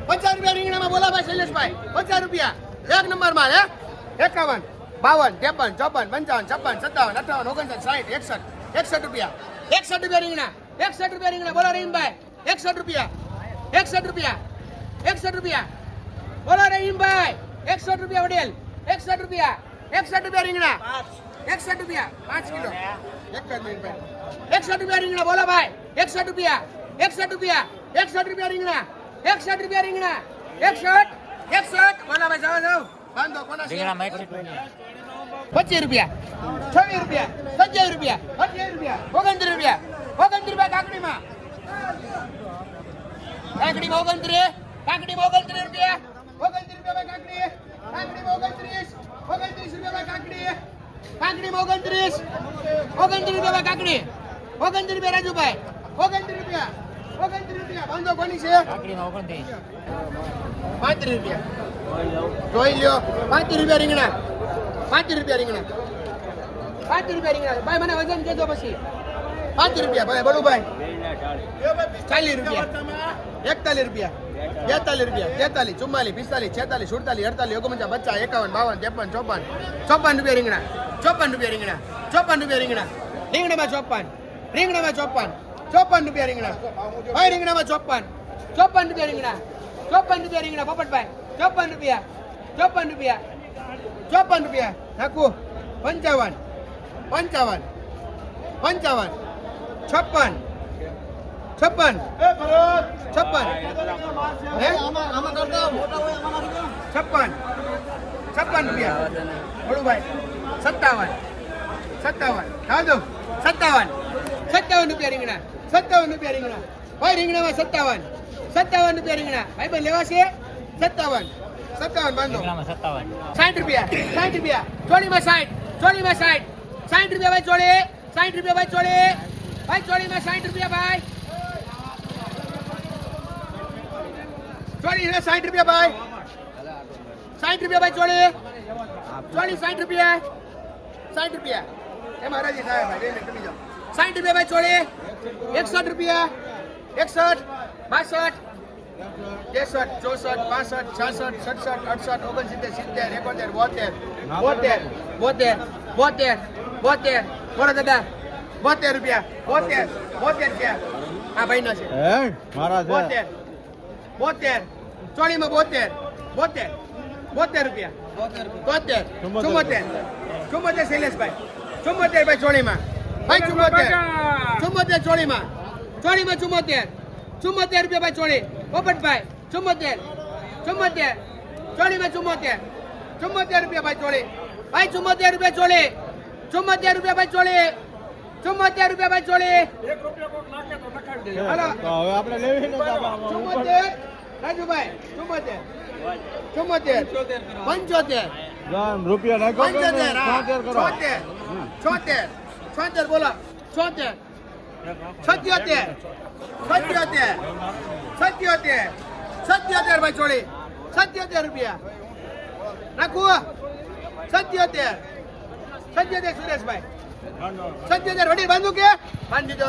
50 રૂપિયા રીંગણામાં બોલા ભાઈ શૈલેષભાઈ 50 રૂપિયા એક નંબરમાં હે 51 52 53 54 55 56 57 58 59 60 61 રૂપિયા 61 રૂપિયા રીંગણા 61 રૂપિયા રીંગણા બોલા રહીમભાઈ 61 રૂપિયા 61 રૂપિયા 61 રૂપિયા બોલા રહીમભાઈ 61 રૂપિયા વડેલ 61 રૂપિયા 61 રૂપિયા રીંગણા 61 રૂપિયા 5 કિલો 61 રૂપિયા રીંગણા બોલા ભાઈ 61 રૂપિયા 61 રૂપિયા 61 રૂપિયા રીંગણા 61 રૂપિયા રીંગણા 61 બોલા ભાઈ જાઓ બાંધો કોના રીંગણા 25 રૂપિયા 26 રૂપિયા 27 રૂપિયા 28 રૂપિયા 29 રૂપિયા 29 રૂપિયા કાકડીમાં 29 રૂપિયા 29 રૂપિયા કાકડી 29 રૂપિયા કાકડી 29 રૂપિયા કાકડી 29 રૂપિયા રાજુભાઈ 29 રૂપિયા બાંધો કોની છે 35 રૂપિયા જોઈ લ્યો 35 રૂપિયા રીંગણા 35 રૂપિયા રીંગણા ભાઈ મને વજન દેજો પછી 35 રૂપિયા ભાઈ બળુભાઈ 40 રૂપિયા 41 રૂપિયા 42 રૂપિયા 43 44 45 46 47 48 49 50 51 52 53 54 54 રૂપિયા રીંગણા 54 રૂપિયા રીંગણા રીંગણામાં 54 રૂપિયા રીંગણા ભાઈ રીંગણામાં 54 રૂપિયા રીંગણા 54 રૂપિયા રીંગણા પોપટભાઈ 54 રૂપિયા નાખું 55 56 56 રૂપિયા બોલુભાઈ 57 રૂપિયા રીંગણા 57 રૂપિયા રીંગણા ભાઈ રીંગણામાં 57 રૂપિયા રીંગણા ભાઈ ભાઈ લેવા છે 57 બાંધો 60 રૂપિયા ચોળીમાં 60 રૂપિયા ભાઈ ચોળીમાં 60 રૂપિયા ભાઈ ચોળી 60 રૂપિયા ભાઈ 60 રૂપિયા ભાઈ ચોળી 60 રૂપિયા એ મહારાજી સાહેબ ભાઈ 2 મિનિટ જાઓ 60 રૂપિયા ભાઈ ચોળી 61 રૂપિયા 61 62 63 64 65 66 67 68 69 70 72 બોલો દાદા 72 રૂપિયા 72 છે આ ભાઈનો છે મારા છે 72 ચોળીમાં 72 રૂપિયા 74 શૈલેષભાઈ 74 ભાઈ ચોળીમાં ભાઈ 74 ચોળીમાં 74 રૂપિયા ભાઈ ચોળી પોપટભાઈ 74 ચોળીમાં 74 રૂપિયા ભાઈ ચોળી ભાઈ 74 રૂપિયા ચોળી 74 રૂપિયા ભાઈ ચોળી 74 રૂપિયા ભાઈ ચોળી 1 રૂપિયા કોક નાખે તો નખાડી દે હાલો તો હવે આપણે લેવી ને 74 રાજુભાઈ 74 75 રૂપિયા નાખો 75 કરો 76 બોલો 77 ભાઈ ચોળી 77 રૂપિયા નાખું 77 સુરેશભાઈ 77 વડીલ બાંધું કે બાંધી દો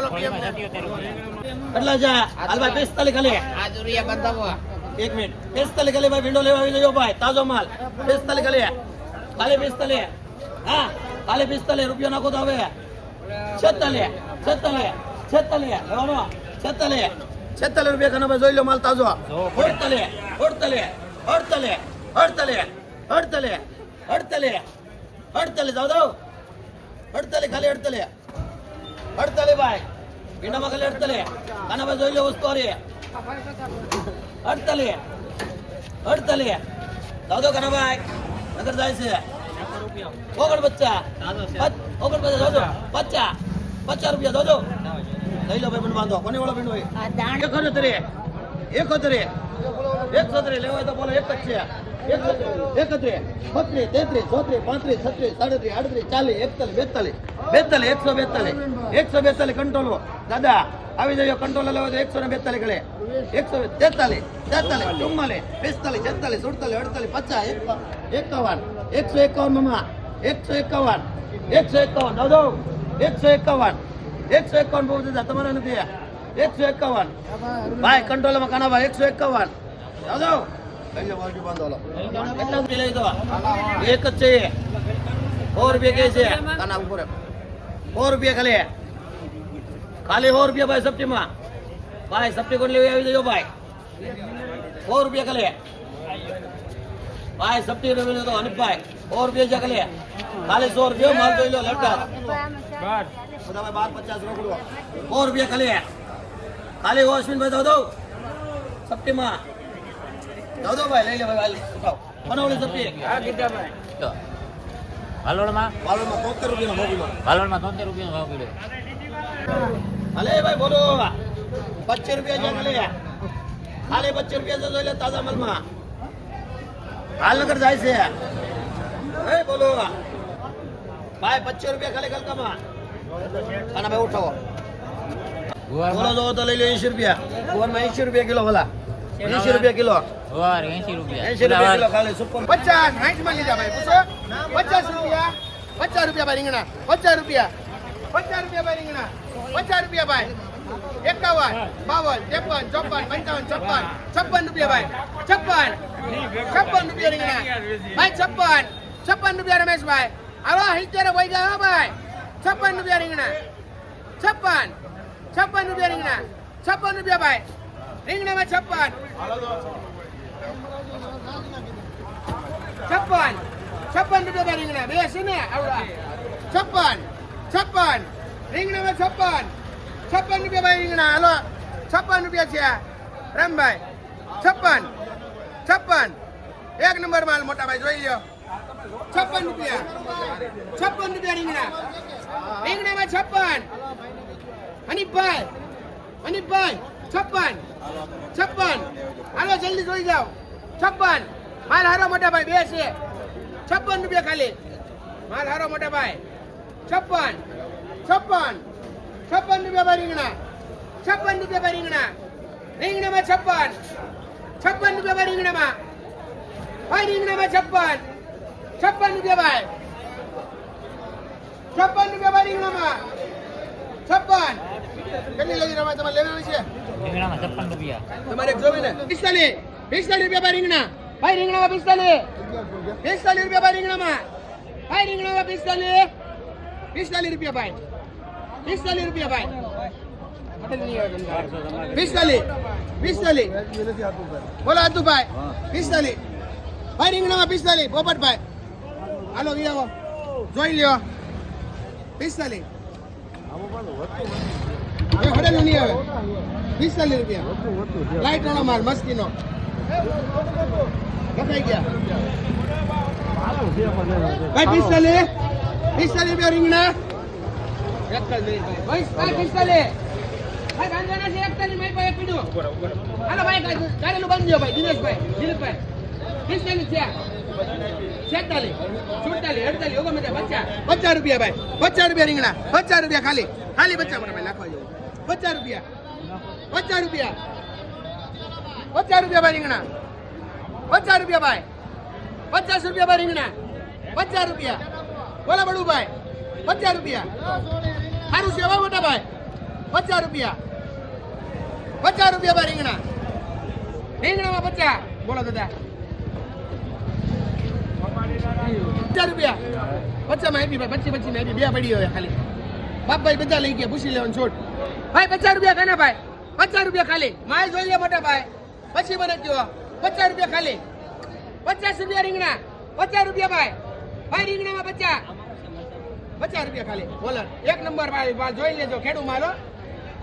કેટલા છે હાલભાઈ 45 ખાલી આજુરિયા બંધાવો 1 મિનિટ 45 ખાલી ભાઈ વિન્ડો લેવા આવી જજો ભાઈ તાજો માલ 45 ખાલી 45 હા ખાલી 45 રૂપિયા નાખો તો હવે 46 લેવાનો 46 રૂપિયા ખાના ભાઈ જોઈ લો માલ તાજો 48 જાવ દો 48 ખાલી 48 ભાઈ ભીંડામાં ખાલી 48 ખાના ભાઈ જોઈ લો વસ્તુ અરે 48 જાવ દો ખાના ભાઈ નગર જાય છે ઓગણ બચ્ચા જાવ દો 50 રૂપિયા જાવ દો લઈ લો ભાઈ પણ બાંધો કોને વાળો ભીંડો 71 લેવો હોય તો બોલો એક જ છે 31 32 33 34 35 36 37 38 40 4142 કંટ્રોલો દાદા આવી જજો કંટ્રોલ લેવો તો 142 ગળે 143 44 44 45 46 47 48 50 51 મામા 151 દાદો 151 બહુ દાદા તમારે નથી 151 ભાઈ કંટ્રોલમાં કાના ભાઈ 151 જાઓ જાઓ લઈ જાઓ વાલજી બાંધો હાલો કેટલા રૂપિયા લઈ દો એક જ છે 100 રૂપિયા કે છે કાના ઉપર 100 રૂપિયા ખાલી ખાલી 100 રૂપિયા ભાઈ સપ્ટીમાં ભાઈ સપ્ટી કોણ લેવી આવી જજો ભાઈ 100 રૂપિયા ખાલી ભાઈ સપ્ટી લેવી તો અનિપભાઈ 100 રૂપિયા છે ખાલી ખાલી 100 રૂપિયા માલ જોઈ લો લડકા બધા ભાઈ 12 50 રોકડો 100 રૂપિયા ખાલી ખાલી હો અશ્વિનભાઈ દો દો સપ્ટીમાં દો ભાઈ લઈ લે ભાઈ ઉઠાવ બનાવલી સપ્ટી હા કીધા ભાઈ હાલોડમાં 73 રૂપિયાનો મોકલો હાલોડમાં 73 રૂપિયાનો ભાવ પીડ્યો હાલે ભાઈ બોલો 25 રૂપિયા છે ખાલી ખાલી 25 રૂપિયા છે જોઈ લે તાજા માલમાં હાલનગર જાય છે એ બોલો ભાઈ 25 રૂપિયા ખાલી ગલકામાં ખાના ભાઈ ઉઠાવો બોલો જો તો લઈ લો 80 રૂપિયા ગુવારમાં 80 રૂપિયા કિલો ભલા 80 રૂપિયા કિલો ગુવાર 80 રૂપિયા 80 રૂપિયા કિલો ખાલી સુપર 50 60 માં લીધા ભાઈ પૂછો 50 રૂપિયા 50 રૂપિયા ભાઈ રીંગણા 50 રૂપિયા 50 રૂપિયા ભાઈ રીંગણા 50 રૂપિયા ભાઈ 51 52 53 54 55 56 રૂપિયા ભાઈ 56 રૂપિયા રીંગણા ભાઈ 56 રૂપિયા રમેશભાઈ આવો 70 વઈ ગયા ભાઈ 56 રૂપિયા રીંગણા 56 રૂપિયા રીંગણા 56 રૂપિયા ભાઈ રીંગણામાં 56 રૂપિયા રીંગણા બે છે ને આવડા 56 રીંગણામાં 56 રૂપિયા ભાઈ રીંગણા હાલો 56 રૂપિયા છે રામભાઈ 56 એક નંબર માલ મોટા ભાઈ જોઈ લ્યો 56 રૂપિયા રીંગણામાં 56 અનિપભાઈ 56 હાલો જલ્દી જોઈ જાઓ 56 માલ હારો મોટા ભાઈ બે છે 56 રૂપિયા ખાલી માલ હારો મોટા ભાઈ 56 રૂપિયા ભાઈ રીંગણા 56 રૂપિયા ભાઈ રીંગણામાં 56 રૂપિયા ભાઈ રીંગણામાં 56 રૂપિયા ભાઈ 56 રૂપિયા ભાઈ રીંગણામાં 56 કેટલી લઈ રમા તમારે લેવી છે રીંગણામાં 56 રૂપિયા તમારે એક જોવે ને 45 રૂપિયા ભાઈ રીંગણા ભાઈ રીંગણામાં 45 રૂપિયા ભાઈ રીંગણામાં 45 રૂપિયા ભાઈ 45 રૂપિયા ભાઈ 45 બોલો આતુભાઈ 45 ભાઈ રીંગણામાં 45 પોપટભાઈ હાલો વિયાવો જોઈ લ્યો 45 હવે હડેલું નહીં આવે 45 રૂપિયા લાઈટ વાળો માલ મસ્તીનો લખાઈ ગયા ભાઈ 45 રૂપિયા રીંગણા ભાઈ 45 ભાઈ ગાંજાના છે 41 મારી પાસે પીડ્યો હાલો ભાઈ ગાડેલું બંધ દો ભાઈ દિનેશભાઈ 45 છે 46 47 48 50 રૂપિયા ભાઈ 50 રૂપિયા રીંગણા 50 રૂપિયા ખાલી બચ્ચા મને ભાઈ નાખવા જેવું 50 રૂપિયા 50 રૂપિયા ભાઈ રીંગણા 50 રૂપિયા ભાઈ 50 રૂપિયા ભાઈ રીંગણા 50 રૂપિયા બોલા બડુભાઈ 50 રૂપિયા સારું છે હવા મોટા ભાઈ 50 રૂપિયા ભાઈ રીંગણામાં 50 બોલો દાદા 50 રૂપિયા 50 માં આપી ભાઈ 25 ને આપી બે પડી હોય ખાલી બાપભાઈ બધા લઈ ગયા પૂછી લેવાનું છોડ ભાઈ 50 રૂપિયા કાના ભાઈ 50 રૂપિયા ખાલી માલ જોઈ લે મોટા ભાઈ પછી મને કયો 50 રૂપિયા ખાલી 50 રૂપિયા રીંગણા 50 રૂપિયા ભાઈ રીંગણામાં 50 રૂપિયા ખાલી બોલો એક નંબર ભાઈ જોઈ લેજો ખેડૂ માલો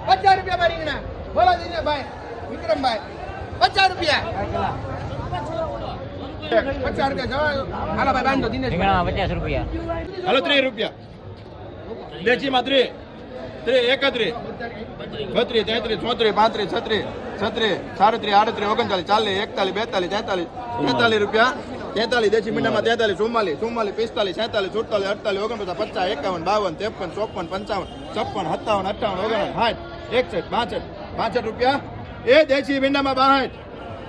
50 રૂપિયા ભાઈ રીંગણા બોલો દીને ભાઈ વિક્રમભાઈ 50 રૂપિયા 50 રૂપિયા જવા હાલો ભાઈ બાંધો દિનેશ રીંગણામાં 50 રૂપિયા હાલો 30 રૂપિયા દેશીમાં 30 31 32 33 34 35 36 37 38 39 40 41 42 43 43 દેશી મીંડામાં 43 44 45 46 47 48 49 50 51 52 53 54 55 56 57 58 59 60 રૂપિયા એ દેશી મીંડામાં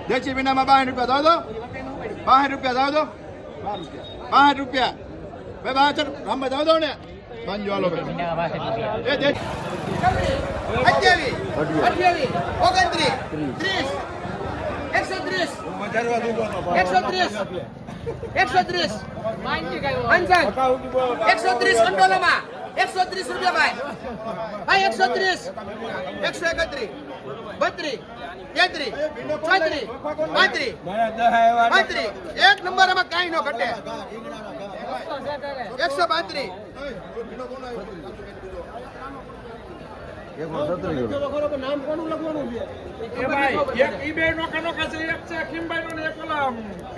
62 રૂપિયા દો 62 રૂપિયા દો 62 રૂપિયા ભાઈ 62 રામભાઈ દો ને બાંધજો હાલો ભાઈ રીંગણામાં 62 રૂપિયા એ દેશ 28 29 30 130 130 130 અંજન 130 કંટ્રોલમાં 130 રૂપિયા ભાઈ 130 131 32 33 34 35 35 એક નંબર આમાં કાંઈ ન ઘટે 132 નામ કોનું લખવાનું છે?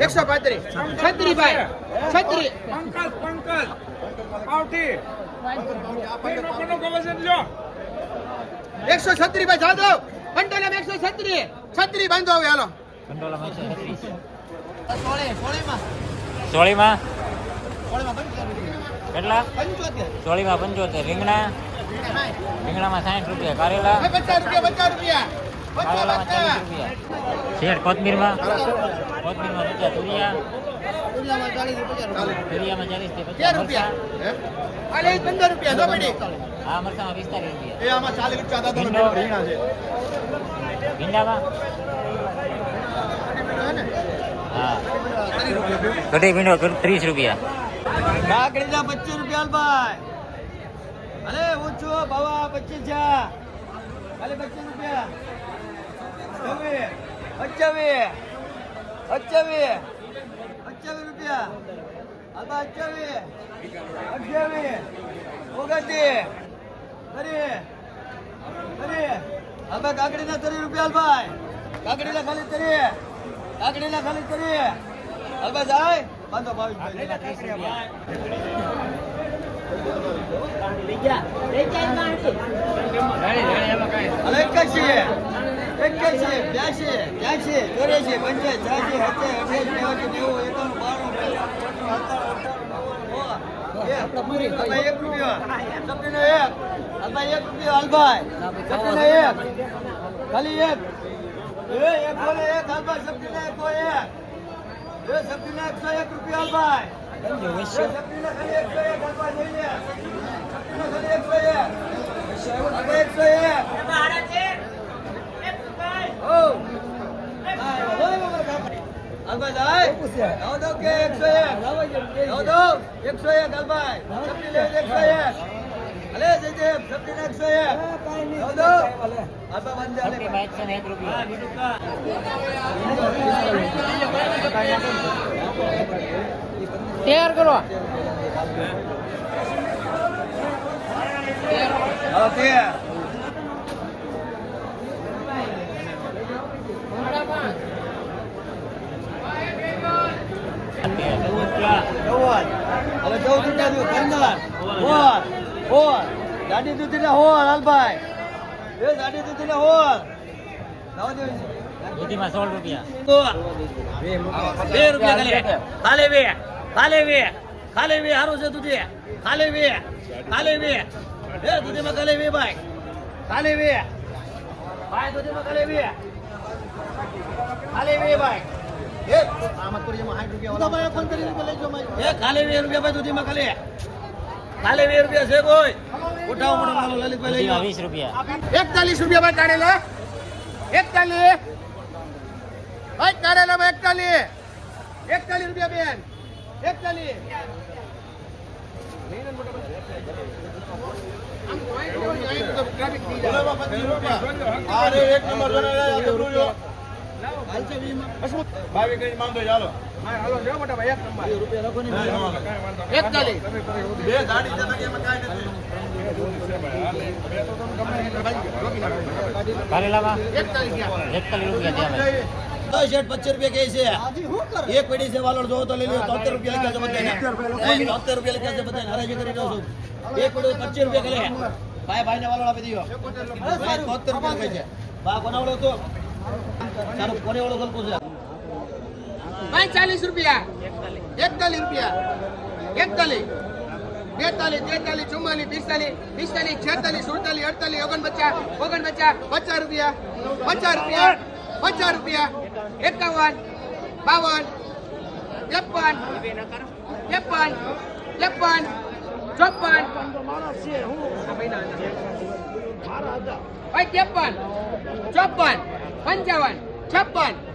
એકસો 35 છત્રી ભાઈ છત્રી એકસો છત્રી ભાઈ જાદવ કંટોલામાં 136 છત્રી બાંધો હવે હાલો કંટ્રોલમાં 136. સોળીમાં કેટલા? 75 સોળીમાં 75. રીંગણામાં 60 રૂપિયા. કારેલા 50 રૂપિયા કારેલામાં 40 રૂપિયા. શેઠ કોથમીરમાં 50. તુરિયા તુરિયામાં 40 થી 50. 10 રૂપિયા અલે 15 રૂપિયા જો પડી હા મરચામાં 45 રૂપિયા. એ આમાં 40 રૂપિયા હતા તમે ભીણા છે ભીંડામાં હા કઢી ભીંડો 30 રૂપિયા. કાકડીના 25 રૂપિયા ભાઈ. અરે ઊંચો બાવા 25 છે. ખાલી 25 રૂપિયા. 28 રૂપિયા. આબા 28 30 આબા કાકડીના 30 રૂપિયા ભાઈ. કાકડીના ખાલી 30. આબા જાય બાંધો 101 રૂપિયા. તૈયાર કરો ગાડી દૂધી ને હોલ હાલભાઈ ગાડી દૂધી ને હોલ દૂધીમાં 16 રૂપિયા. 2 રૂપિયા ખાલી વે હારું છે દૂધી ખાલી વે દૂધીમાં ખાલી વે ભાઈ દૂધીમાં ખાલી વે ભાઈ ખાલી 2 રૂપિયા ભાઈ દૂધીમાં ખાલી 2 રૂપિયા છે કોઈ ઉઠાવો મને માલો લલિતભાઈ લઈ દૂધીમાં જાઓ 20 રૂપિયા. 41 રૂપિયા ભાઈ કાઢેલા 41 ભાઈ કાઢેલામાં 41 રૂપિયા બેન 41 અરે એક નંબર ભાઈ કઈ માંગો ચાલો બે ગાડી જતા એમાં કાંઈ નથી કારેલામાં 41 રૂપિયા ત્યાં ભાઈ. 25 રૂપિયા કહે છે એક પેઢી છે વાલોડ જોવો તો લઈ લો 73 રૂપિયા લખ્યા છે બધાને 73 રૂપિયા લખ્યા છે બધાને હરાજી કરી દઉં છું એક પેઢી 25 રૂપિયા કરે ભાઈ ને વાલોડ આપી દીધો 73 રૂપિયા કહે છે બા બનાવડો તો તારો કોને વાળો ગલકો છે ભાઈ 40 રૂપિયા 41 રૂપિયા 41 42 43 44 45 46 47 48 49 50 રૂપિયા 50 રૂપિયા 51 52 53 54 ભાઈ 53 54 55 56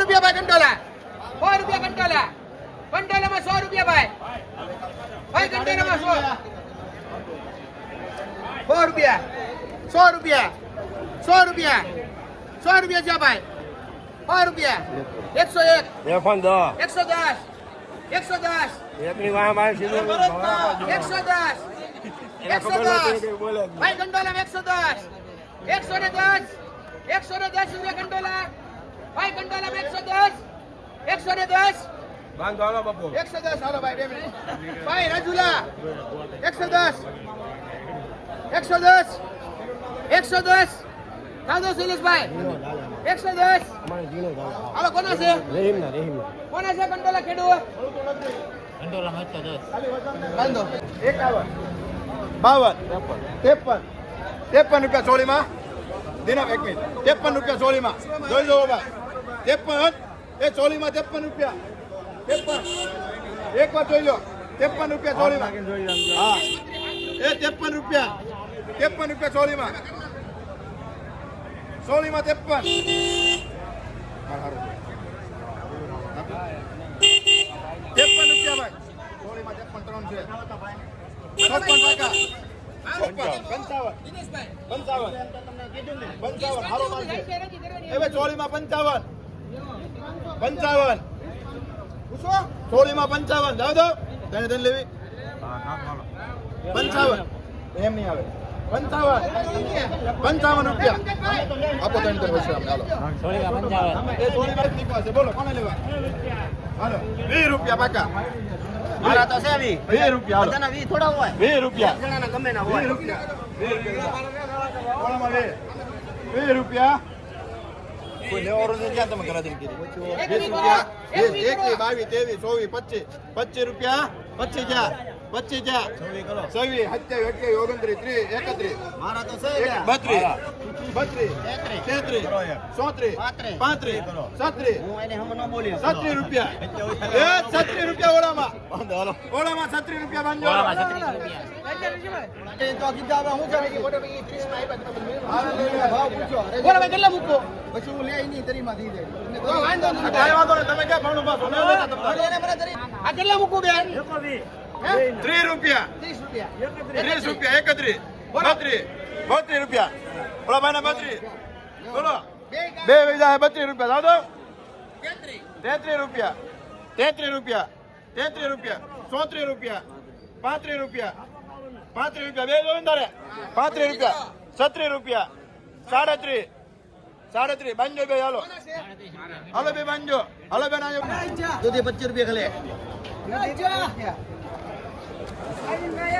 રૂપિયા ભાઈ કંટોલા 100 રૂપિયા કંટોલા કંટોલામાં 100 રૂપિયા ભાઈ ભાઈ કંટોલામાં 100 રૂપિયા 100 રૂપિયા 100 રૂપિયા 100 રૂપિયા છે ભાઈ 100 રૂપિયા 101 110 એકની વાહ મારે સીધું 110 ભાઈ કંટોલા 110 110 રૂપિયા કંટોલા ભાઈ કંટોલા 110 બાંધો હાલો બાપુ 110 હાલો ભાઈ 2 મિનિટ ભાઈ રાજુલા 110 સાદો શૈલેષભાઈ 110 હાલો કોના છે કોના છે કંટોલા ખેડૂ કંટોલામાં 110. બાંધો 51 52 53 રૂપિયા ચોળીમાં દિનમ 1 મિનિટ 53 રૂપિયા ચોળીમાં જોઈ જવો ભાઈ 53 એ ચોળીમાં 53 રૂપિયા 53 એક વાર જોઈ લો 53 રૂપિયા ચોળીમાં હા એ 53 રૂપિયા ચોળીમાં 53 રૂપિયા ભાઈ ચોળીમાં 53 55 હારો માલ છે હવે ચોળીમાં 55 ચોળીમાં 55 જાવ દો તેને લેવી 55 એમ નહીં આવે 55 રૂપિયા આપો ત્રણ વર્ષે અમને હાલો સોળીમાં 55. એ ચોળીમાં જ નીકળશે બોલો કોને લેવા હાલો 20 રૂપિયા પાકા મારા તો છે વી 20 રૂપિયા હાલો બધાના વી થોડા હોય 20 રૂપિયા જણાના ગમે ના 20 હોય રૂપિયા 20 રૂપિયા કોઈ લેવાનો નથી ક્યાં તમે કરાવી દીધી 20 રૂપિયા 21 22 23 24 25 રૂપિયા 25 જ્યાં 25 જ્યાં 26 27 28 29 30 31 મારા તો છે 32 33 34 35 37 હું એને હમ ન બોલ્યો 37 રૂપિયા એ 37 રૂપિયા ઓળામાં 37 રૂપિયા બાંધો સોળામાં 36 રૂપિયા. તો કીધા હવે હું છે ભાવ પૂછો બોલો ભાઈ કેટલા મૂકો પછી હું લે નહીં તરીમાં દી દે તો વાંધો નહીં કાંઈ વાંધો નહીં તમે ક્યાં ભાવનો ભાવ સોના લેતા તમને આ કેટલા મૂકું બેન 30 રૂપિયા 30 રૂપિયા 30 રૂપિયા 31 32 રૂપિયા ઓલા ભાઈના 32 બોલો બે વૈજા 32 રૂપિયા દાદો 33 રૂપિયા 33 રૂપિયા 33 રૂપિયા 34 રૂપિયા 35 રૂપિયા 35 રૂપિયા બે જો તારે 35 રૂપિયા 36 રૂપિયા 37 37 બાંજો બે હાલો હાલો બે બાંજો હાલો બેન આજો દૂધી 25 રૂપિયા ખાલી